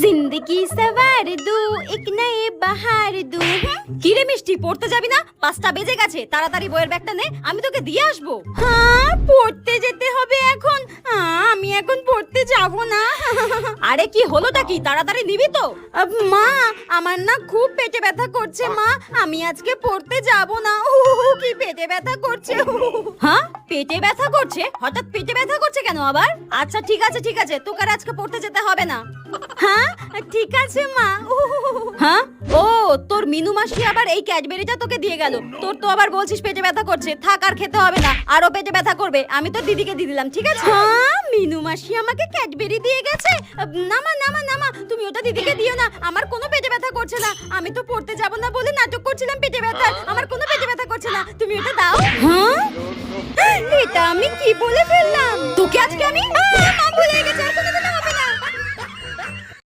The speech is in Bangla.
जिंदगी सवार दू एक नए बाहार दू। কি রে মিষ্টি, পড়তে যাবি না? 5টা বেজে গেছে, তাড়াতাড়ি বইয়ের ব্যাগটা নে, আমি তোকে দিয়ে আসবো। হ্যাঁ, পড়তে যেতে হবে এখন। আমি এখন পড়তে যাব না। আরে কি হলোটা কি, তাড়াতাড়ি নিবি তো? মা, আমার না খুব পেটে ব্যথা করছে মা, আমি আজকে পড়তে যাব না। কি পেটে ব্যথা করছে। হ্যাঁ, পেটে ব্যথা করছে? হঠাৎ পেটে ব্যথা করছে কেন আবার? আচ্ছা ঠিক আছে ঠিক আছে, তোকে আর আজকে পড়তে যেতে হবে না। হ্যাঁ ঠিক আছে মা। হ্যাঁ, ও তোর মিনু মাসি আবার এই ক্যাডবেরিটা তোকে দিয়ে গেল। তোর তো আবার বলছিস পেটে ব্যথা করছে, থাক আর খেতে হবে না, আরো পেটে ব্যথা করবে। আমি তো দিদিকে দিয়ে দিলাম, ঠিক আছে? হ্যাঁ, মিনু মাসি আমাকে ক্যাডবেরি দিয়ে গেছে। না মা না মা না মা, তুমি ওটা দিদিকে দিও না, আমার কোনো পেটে ব্যথা করছে না। আমি তো পড়তে যাব না বলে নাটক করছিলাম পেটে ব্যথা, আমার কোনো পেটে ব্যথা করছে না, তুমি ওটা দাও। হ্যাঁ, এটা আমি কি বলে ফেললাম? তোকে আজকে আমি মা ভুলে গেছি।